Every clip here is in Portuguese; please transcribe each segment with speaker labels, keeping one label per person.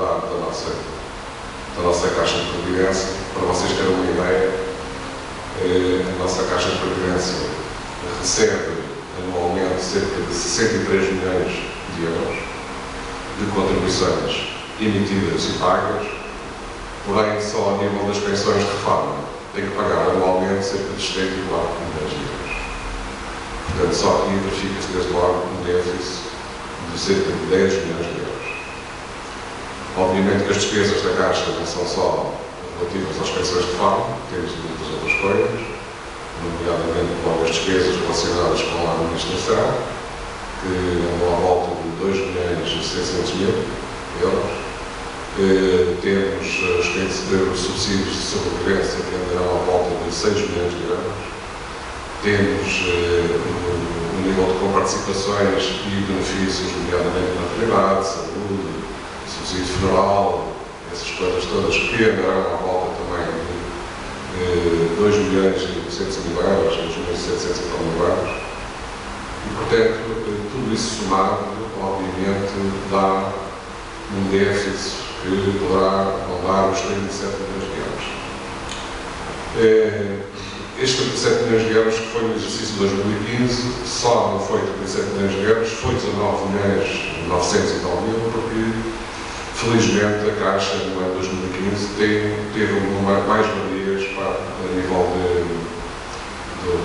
Speaker 1: metade da nossa Caixa de Previdência. Para vocês terem uma ideia, a nossa Caixa de Previdência recebe anualmente cerca de 63 milhões de euros de contribuições emitidas e pagas, porém só a nível das pensões de reforma tem que pagar anualmente cerca de 74 milhões de euros. Portanto, só aqui verifica-se desde logo um déficit de cerca de 10 milhões de euros. Obviamente que as despesas da Caixa não são só relativas às pensões de reforma, temos muitas outras coisas, nomeadamente com as despesas relacionadas com a administração, que andam à volta de 2 milhões e 600 mil euros. Temos os subsídios de sobrevivência que andarão à volta de 6 milhões de euros. Temos o nível de comparticipações e benefícios, nomeadamente na maternidade, saúde, subsídio funeral, essas coisas todas que andarão à volta também de 2 milhões e 800 mil euros, 2 milhões e 700 mil euros. E, portanto, tudo isso somado, obviamente, dá um déficit que poderá rondar os 37 milhões de euros. Estes 37 milhões de euros, que foi no exercício de 2015, só não foi 37 milhões de euros, foi 19 milhões 900 e tal mil, porque, felizmente, a Caixa, no ano de 2015, teve mais-valias a nível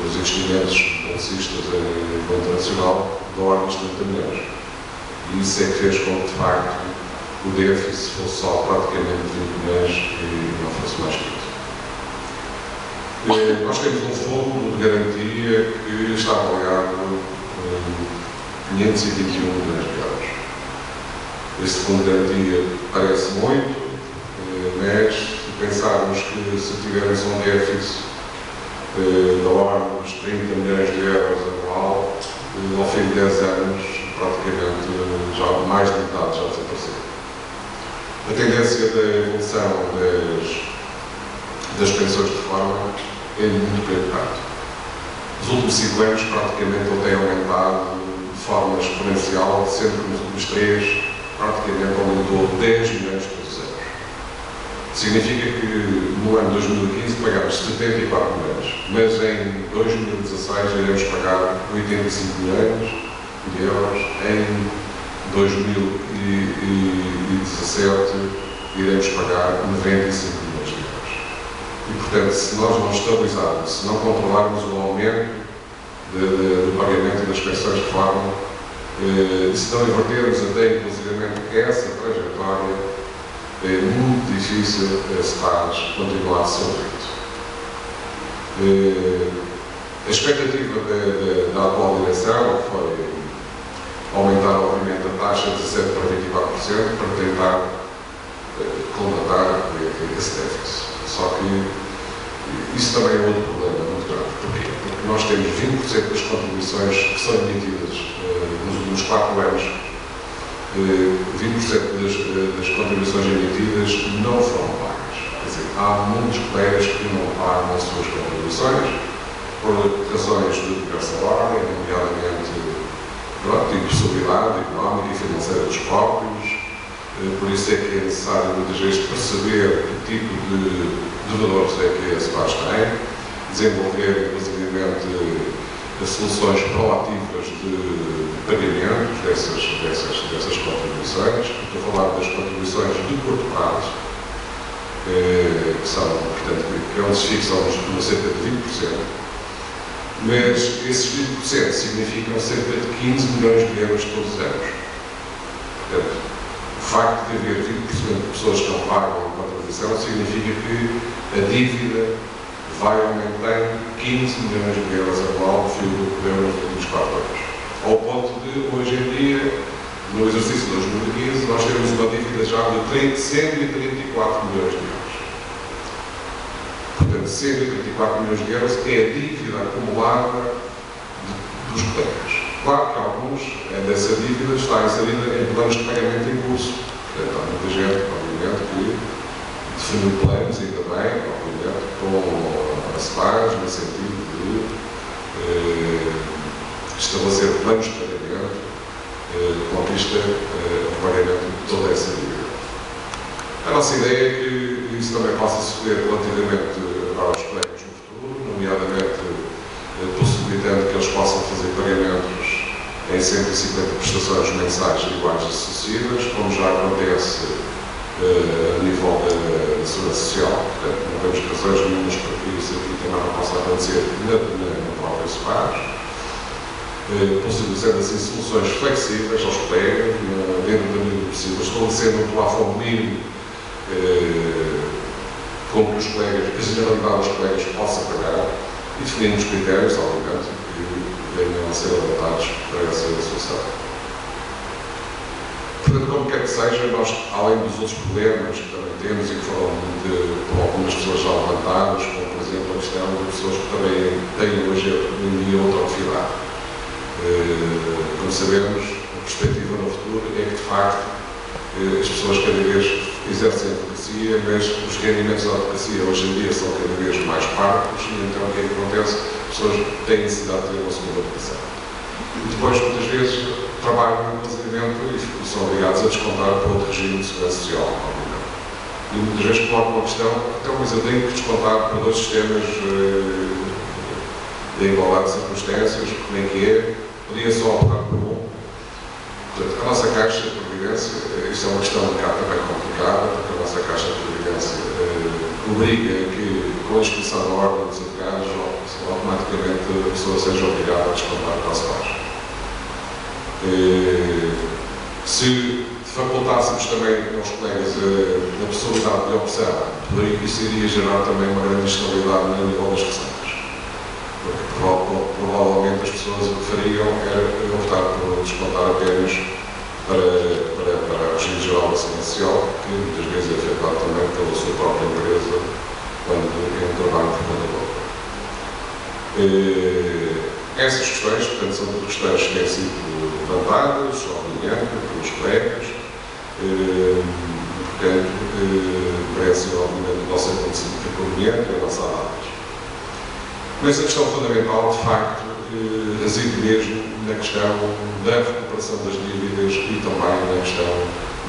Speaker 1: dos investimentos bolsistas a nível internacional, da ordem dos 30 milhões. E isso é que fez com que, de facto, o déficit fosse só praticamente 20 milhões e não fosse mais que isso. Nós temos um fundo de garantia que está avaliado em 521 milhões de euros. Este fundo de garantia parece muito, mas se pensarmos que se tivermos um déficit da ordem dos 30 milhões de euros anual, ao fim de 10 anos, praticamente já mais de metade já desapareceu. A tendência da evolução das pensões de reforma é muito preocupante. Nos últimos 5 anos, praticamente, ele tem aumentado de forma exponencial, sendo que nos últimos 3, praticamente aumentou 10 milhões todos os anos. Significa que no ano de 2015 pagámos 74 milhões, mas em 2016 iremos pagar 85 milhões de euros, em 2017 iremos pagar 95 milhões de euros. E, portanto, se nós não estabilizarmos, se não controlarmos o aumento do pagamento das pensões de reforma, e se não invertermos até, inclusivamente, essa trajetória, é muito difícil esse paz continuar a ser feito. A expectativa da atual direção foi aumentar, obviamente, a taxa de 17% para 24% para tentar combatar esse déficit. Só que isso também é outro problema muito grave. Porquê? Porque nós temos 20% das contribuições que são emitidas nos últimos 4 anos, 20% das contribuições emitidas não foram pagas. Quer dizer, há muitos colegas que não pagam as suas contribuições por razões de diversa ordem, nomeadamente de impossibilidade económica e financeira dos próprios. Por isso é que é necessário muitas vezes perceber que tipo de valores é que esse PAS tem, desenvolver inclusivamente soluções proativas de pagamentos dessas contribuições. Estou a falar das contribuições de curto prazo, que são, portanto, que é onde se fixam cerca de 20%, mas esses 20% significam cerca de 15 milhões de euros todos os anos. Portanto, o facto de haver 20% de pessoas que não pagam a contribuição significa que a dívida vai aumentando 15 milhões de euros anual no fio do governo nos últimos 4 anos. Ao ponto de, hoje em dia, no exercício de 2015, nós temos uma dívida já de 134 milhões de euros. Portanto, 134 milhões de euros é a dívida acumulada dos colegas. Claro que alguns dessa dívida está inserida em planos de pagamento em curso. Portanto, há muita gente, obviamente, que definiu planos e também, obviamente, com a SPAS, no sentido de estabelecer planos de pagamento com vista ao pagamento de toda essa dívida. nossa ideia é que isso também possa suceder relativamente aos colegas no futuro, nomeadamente possibilitando que eles possam fazer pagamentos em 150 prestações mensais iguais e sucessivas, como já acontece a nível da Segurança Social. Portanto, não temos razões nenhumas para que isso aqui também não possa acontecer na própria SEPAR. Possibilitando assim soluções flexíveis aos colegas, dentro da medida do possível, estabelecendo um plafond mínimo com que os colegas, que a generalidade dos colegas possa pagar, e definindo os critérios, obviamente, que venham a ser adaptados para essa solução. Portanto, como quer que seja, nós, além dos outros problemas que também temos e que foram por algumas pessoas já levantados, como por exemplo a questão de pessoas que também têm hoje em dia outra atividade. Como sabemos, a perspectiva no futuro é que, de facto, as pessoas cada vez exercem a advocacia, mas os rendimentos da advocacia hoje em dia são cada vez mais parcos, e então o que é que acontece? As pessoas têm necessidade de ter uma segunda ocupação. E depois, muitas vezes, trabalham no casamento e são obrigados a descontar para outro regime de segurança social, obviamente. E muitas vezes colocam a questão, então, mas eu tenho que descontar para dois sistemas de igualdade de circunstâncias, como é que é? Podia só optar por um. Portanto, a nossa Caixa de Previdência, isto é uma questão um bocado também complicada, porque a nossa Caixa de Previdência obriga que, com a inscrição da ordem dos advogados, automaticamente a pessoa seja obrigada a descontar para a SEPAR. Se facultássemos também aos colegas a possibilidade de opção, isso iria gerar também uma grande estabilidade no nível das receitas. Porque provavelmente as pessoas o que fariam era optar por descontar apenas para o regime geral da Segurança Social, que muitas vezes é efetuado também pela sua própria empresa quando é um trabalho por conta própria. Essas questões, portanto, são questões que têm sido levantadas, obviamente, pelos colegas, portanto, merecem, obviamente, o nosso acompanhamento e a nossa análise. Mas a questão fundamental, de facto, reside mesmo na questão da recuperação das dívidas e também na questão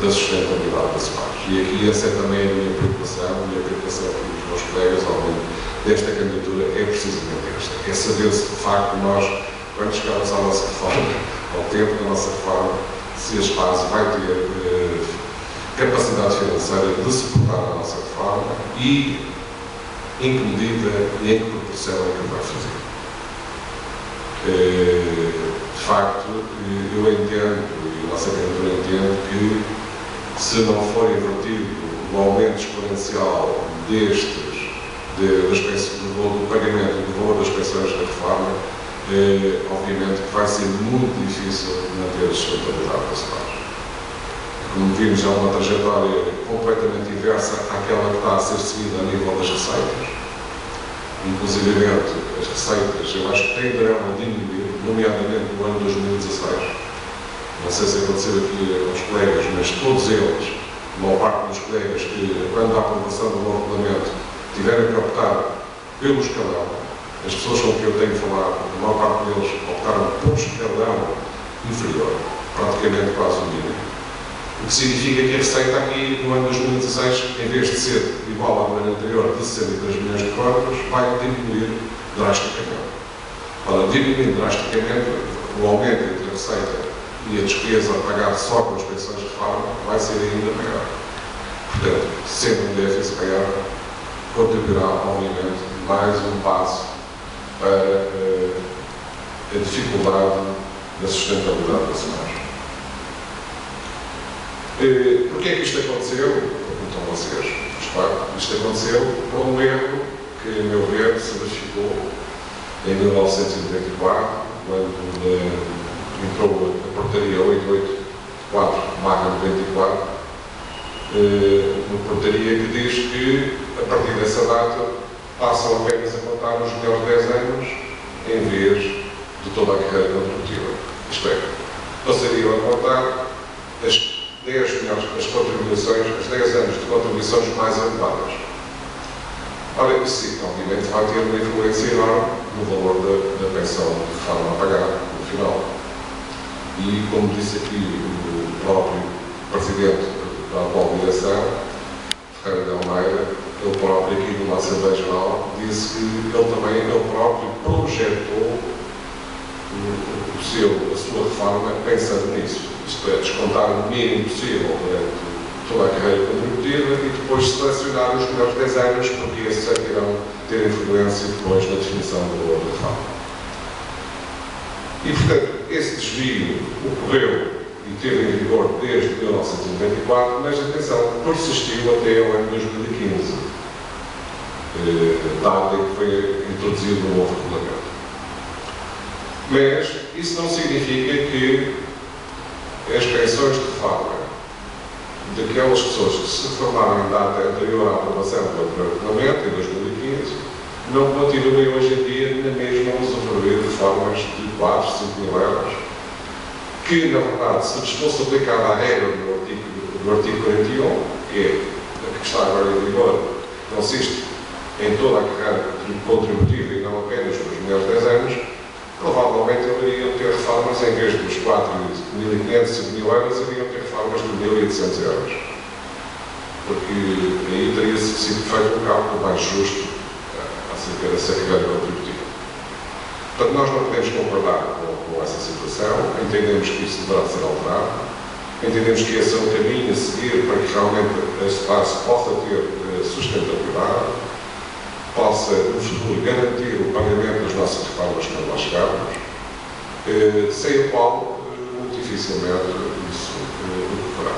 Speaker 1: da sustentabilidade das SEPAR. E aqui essa é também a minha preocupação e a preocupação dos meus colegas, obviamente, desta candidatura é precisamente esta. É saber se, de facto, nós, quando chegarmos à nossa reforma, ao tempo da nossa reforma, se a SEPAR vai ter capacidade financeira de suportar a nossa reforma e em que medida e em que proporção é que vai fazer. De facto, eu entendo, e a nossa candidatura entende, que se não for invertido o aumento exponencial do pagamento do valor das pensões da reforma, obviamente que vai ser muito difícil manter a sustentabilidade da SEPAR. Como vimos, é uma trajetória completamente inversa àquela que está a ser seguida a nível das receitas. Inclusive, as receitas, eu acho que tenderão a diminuir, nomeadamente no ano 2016. Não sei se aconteceu aqui aos colegas, mas todos eles, a maior parte dos colegas que, quando da aprovação do novo regulamento, tiveram que optar pelo escalão, as pessoas com que eu tenho falado, a maior parte deles optaram por escalão inferior, praticamente quase o mínimo. O que significa que a receita aqui no ano 2016, em vez de ser igual ao ano anterior de 63 milhões de códigos, vai diminuir drasticamente. Ora, diminuindo drasticamente, o aumento entre a receita e a despesa a pagar só com as pensões de reforma vai ser ainda maior. Portanto, sendo um déficit maior, contribuirá, obviamente, mais um passo para a dificuldade da sustentabilidade da SEPAR. Porquê é que isto aconteceu? Perguntam vocês. Isto aconteceu por um erro que, a meu ver, se verificou em 1994, quando entrou a portaria 884/94, uma portaria que diz que, a partir dessa data, passam apenas a contar os melhores 10 anos, em vez de toda a carreira contributiva. Isto é, passariam a contar as 10 anos de contribuições mais elevadas. Ora, isso sim, obviamente vai ter uma influência enorme no valor da pensão de reforma a pagar no final. E, como disse aqui o próprio Presidente da atual direção, Primeira, ele próprio aqui numa Assembleia Geral, disse que ele próprio projetou a sua reforma pensando nisso. Isto é, descontar o mínimo possível durante toda a carreira contributiva e depois selecionar os melhores 10 anos, porque esses é que irão ter influência depois na definição do valor da reforma. E, portanto, esse desvio ocorreu e teve em vigor desde 1994, mas, atenção, persistiu até o ano 2015, data em que foi introduzido um novo regulamento. Mas isso não significa que as pensões de reforma daquelas pessoas que se reformaram em data anterior à aprovação do regulamento, em 2015, não continuem hoje em dia na mesma a usufruir de reformas de 4, 5 mil euros, que, na verdade, se lhes fosse aplicada a regra do artigo 41, que é a que está agora em vigor, consiste em toda a carreira contributiva e não apenas nos melhores 10 anos, provavelmente iriam ter reformas, em vez dos 4.500, 5.000 euros, iriam ter reformas de 1.800 euros. Porque aí teria sido feito um cálculo mais justo acerca dessa carreira contributiva. Portanto, nós não podemos concordar com essa situação, entendemos que isso deverá ser alterado, entendemos que esse é o caminho a seguir para que realmente esse passo possa ter sustentabilidade, possa, no futuro, garantir o pagamento das nossas reformas quando lá chegarmos, sem o qual, muito dificilmente, isso ocorrerá.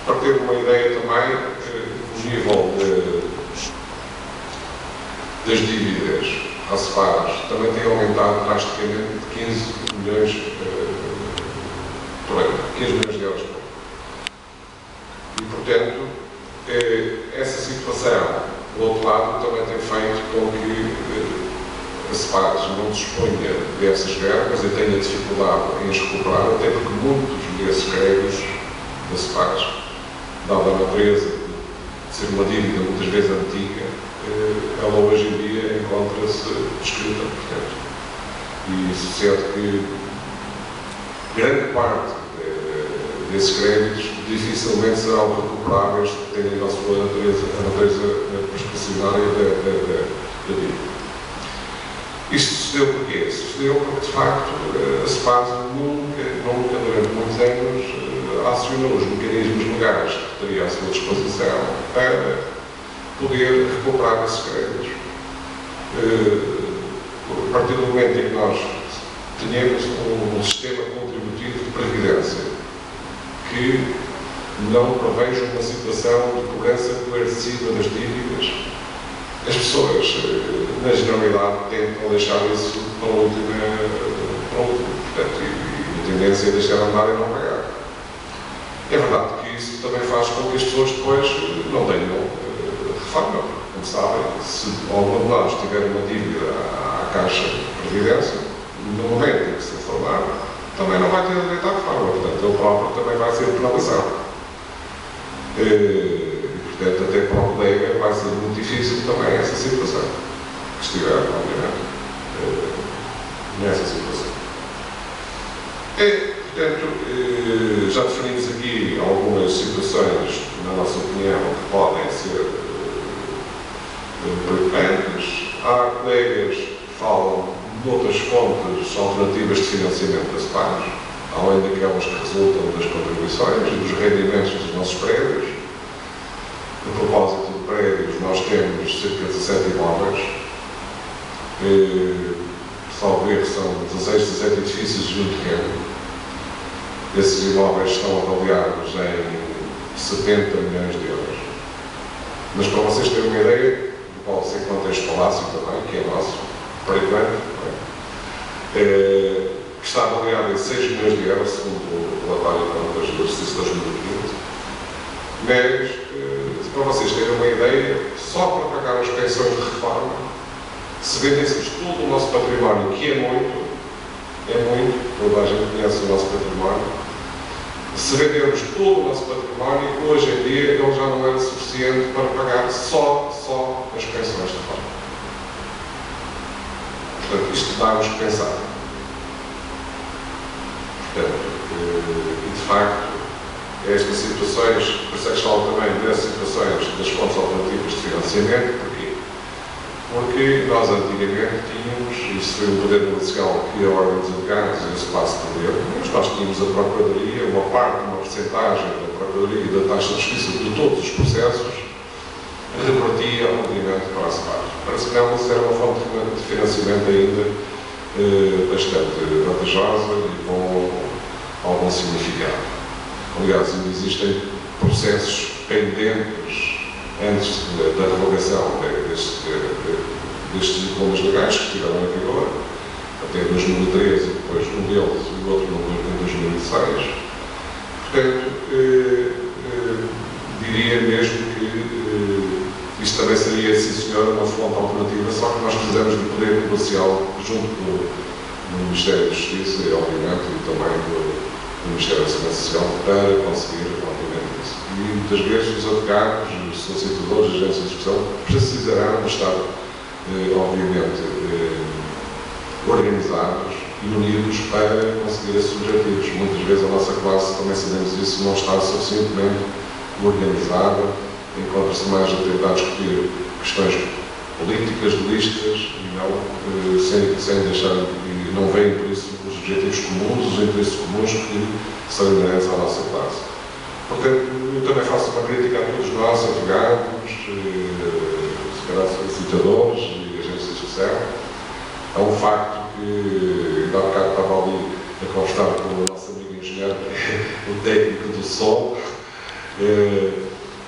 Speaker 1: Para ter uma ideia também, o nível das dívidas racepadas também tem aumentado drasticamente de 15 milhões por ano, 15 milhões de euros por ano. E, portanto, essa situação, do outro lado, também tem feito com que a CEPAS não disponha dessas verbas e tenha dificuldade em as recuperar, até porque muitos desses créditos da CEPAS, dada a natureza de ser uma dívida muitas vezes antiga, ela hoje em dia encontra-se escrita, portanto. E sucede que grande parte desses créditos dificilmente serão recuperáveis, tendo a sua natureza prescricionária da dívida. Isto sucedeu porquê? Sucedeu porque, de facto, a CEPAS nunca, durante muitos anos, acionou os mecanismos legais que teria à sua disposição para poder recuperar esses créditos. A partir do momento em que nós tenhamos um sistema contributivo de previdência que não preveja uma situação de cobrança coerciva das dívidas, as pessoas, na generalidade, tentam deixar isso para o último. Portanto, e a tendência é deixar andar e não pagar. É verdade que isso também faz com que as pessoas depois não tenham reforma. Como sabem, se algum de nós tiver uma dívida à Caixa de Previdência, no momento em que se reformar, também não vai ter direito à reforma. Portanto, ele próprio também vai ser penalizado. E, portanto, até para o colega vai ser muito difícil também essa situação. Que estiver, obviamente, nessa situação. Portanto, já definimos aqui algumas situações, na nossa opinião, que podem ser preocupantes. Há colegas que falam de outras fontes alternativas de financiamento das CEPAS, além daquelas que resultam das contribuições e dos rendimentos dos nossos prédios. A propósito de prédios, nós temos cerca de 17 imóveis, salvo erro, são 16, 17 edifícios de um terreno. Esses imóveis estão avaliados em 70 milhões de euros. Mas para vocês terem uma ideia, do qual se encontra este palácio também, que é nosso, para enquanto, que está avaliado em 6 milhões de euros, segundo o relatório de contas do exercício 2015. Mas, para vocês terem uma ideia, só para pagar as pensões de reforma, se vendêssemos todo o nosso património, que é muito, toda a gente conhece o nosso património, se vendermos todo o nosso património, hoje em dia ele já não era suficiente para pagar só as pensões de reforma. Portanto, isto dá-nos que pensar. Portanto, e de facto, estas situações, por isso é que falo também das situações das fontes alternativas de financiamento. Porquê? Porque nós antigamente tínhamos, isso foi um poder negocial que a Ordem dos Advogados e o espaço de poder, mas nós tínhamos a Procuradoria, uma parte, uma percentagem da Procuradoria e da taxa de justiça de todos os processos, repartia, obviamente, para as partes. Para se não, mas era uma fonte de financiamento ainda bastante vantajosa e com algum significado. Aliás, ainda existem processos pendentes antes da revogação destes diplomas legais que estiveram em vigor, até 2013 e depois um deles e o outro em 2016. Portanto, diria mesmo que isto também seria, sim senhor, uma fonte alternativa, só que nós precisamos de poder negocial junto com o Ministério da Justiça e, obviamente, e também do Ministério da Segurança Social para conseguir, obviamente, isso. E muitas vezes os advogados, os solicitadores, as agências de execução precisarão de estar, obviamente, organizados e unidos para conseguir esses objetivos. Muitas vezes a nossa classe, também sabemos isso, não está suficientemente organizada, encontra-se mais a tentar discutir questões políticas, de listas, e não, sem deixar, e não veem por isso os objetivos comuns, os interesses comuns que são inerentes à nossa classe. Portanto, eu também faço uma crítica a todos nós, advogados, solicitadores e agentes de execução. É um facto que, ainda há bocado estava ali a conversar com o nosso amigo engenheiro, o técnico do som,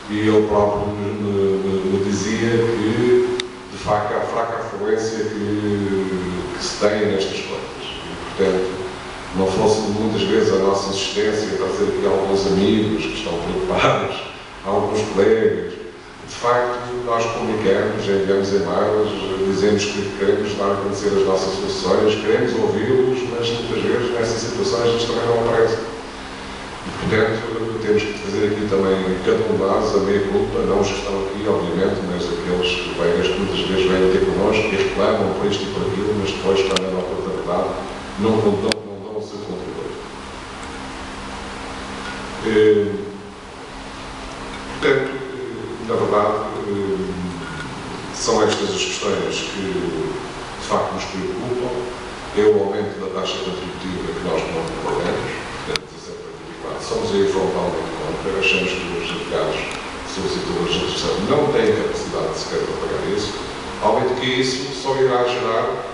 Speaker 1: e ele próprio me dizia que, de facto, há fraca afluência que se tem nestas coisas. E, portanto, não fosse muitas vezes a nossa insistência para trazer aqui alguns amigos que estão preocupados, alguns colegas. De facto, nós comunicamos, enviamos e-mails, dizemos que queremos dar a conhecer as nossas soluções, queremos ouvi-los, mas muitas vezes nessas situações isto também não aparece. E, portanto, temos que fazer aqui também, cada um de nós, a meia culpa, não os que estão aqui, obviamente, mas aqueles colegas que muitas vezes vêm ter connosco e reclamam por isto e por aquilo, mas depois, quando é na oportunidade, não dão o seu contributo. Portanto, na verdade, são estas as questões que, de facto, nos preocupam. É o aumento da taxa contributiva que nós não concordamos, portanto, 17,24. Somos aí frontalmente contra. Achamos que os advogados, solicitadores de execução, não têm capacidade sequer para pagar isso. Além de que isso só irá gerar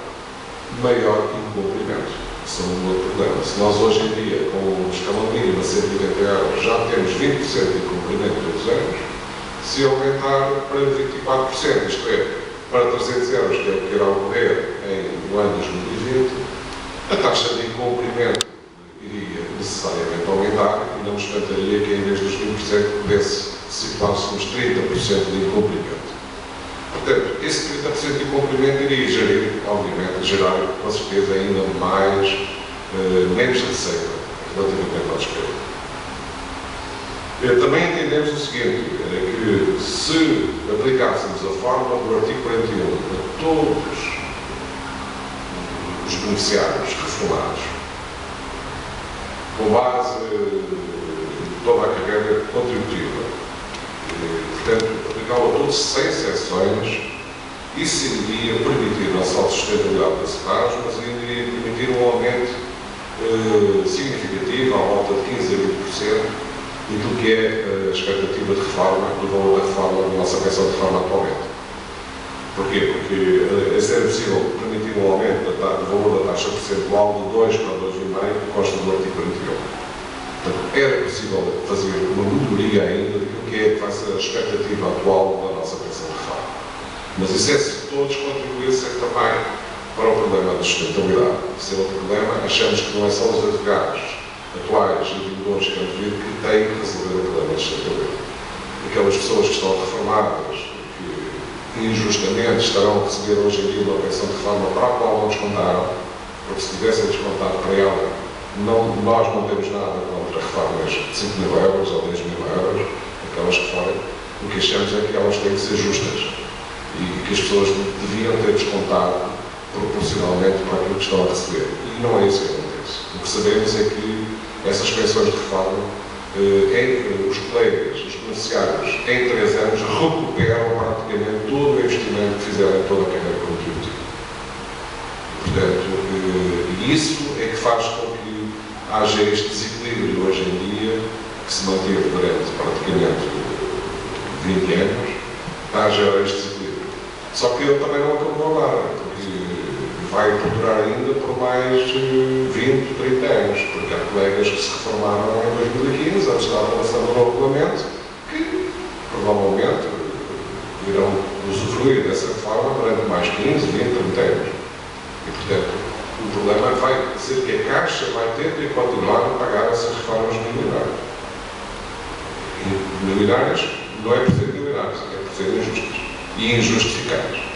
Speaker 1: maior incumprimento. Isso é um outro problema. Se nós hoje em dia, com o escalão mínimo a 180 euros, já temos 20% de incumprimento todos os anos, se aumentar para 24%, isto é, para 300 euros, que é o que irá ocorrer no ano 2020, a taxa de incumprimento iria necessariamente aumentar e não nos espantaria que em vez dos 20% pudesse situar-se nos 30% de incumprimento. Portanto, esse 30% de incumprimento iria gerir, obviamente, gerar com certeza ainda menos receita relativamente ao despesa. Também entendemos o seguinte, que se aplicássemos a fórmula do artigo 41 a todos os beneficiários reformados, com base em toda a carreira contributiva, portanto, aplicá-la a todos sem exceções, isso iria permitir não só a sustentabilidade desse prazo, mas iria permitir um aumento significativo, à volta de 15 a 20%, daquilo que é a expectativa de reforma, do valor da reforma, da nossa pensão de reforma atualmente. Porquê? Porque ser possível permitir um aumento do valor da taxa percentual de 2 para 2,5 consta do artigo 41. Portanto, era possível fazer uma melhoria ainda daquilo que vai ser a expectativa atual da nossa pensão de reforma. Mas isso é se todos contribuíssem também para o problema da sustentabilidade. Esse é outro problema. Achamos que não é só os advogados atuais e vendedores que têm que resolver o problema de sustentabilidade. Aquelas pessoas que estão reformadas, que injustamente estarão a receber hoje em dia uma pensão de reforma para a qual não descontaram, porque se tivessem descontado para ela, nós não temos nada contra reformas de 5 mil euros ou 10 mil euros, aquelas que forem. O que achamos é que elas têm que ser justas e que as pessoas deviam ter descontado proporcionalmente para aquilo que estão a receber. E não é isso que acontece. O que sabemos é que essas pensões de reforma os colegas, os beneficiários, em 3 anos, recuperam praticamente todo o investimento que fizeram em toda a carreira contributiva. Portanto, isso é que faz com que haja este desequilíbrio hoje em dia, que se manteve durante praticamente 20 anos, haja este desequilíbrio. Só que ele também não acabou agora, porque vai perdurar ainda por mais 20, 30 anos, porque há colegas que se reformaram em 2015, antes da aprovação do novo regulamento, que provavelmente irão usufruir dessa reforma durante mais 15, 20, 30 anos. E, portanto, o problema vai ser que a Caixa vai ter de continuar a pagar essas reformas milionárias. E milionárias não é por ser milionárias, é por serem injustas e injustificadas.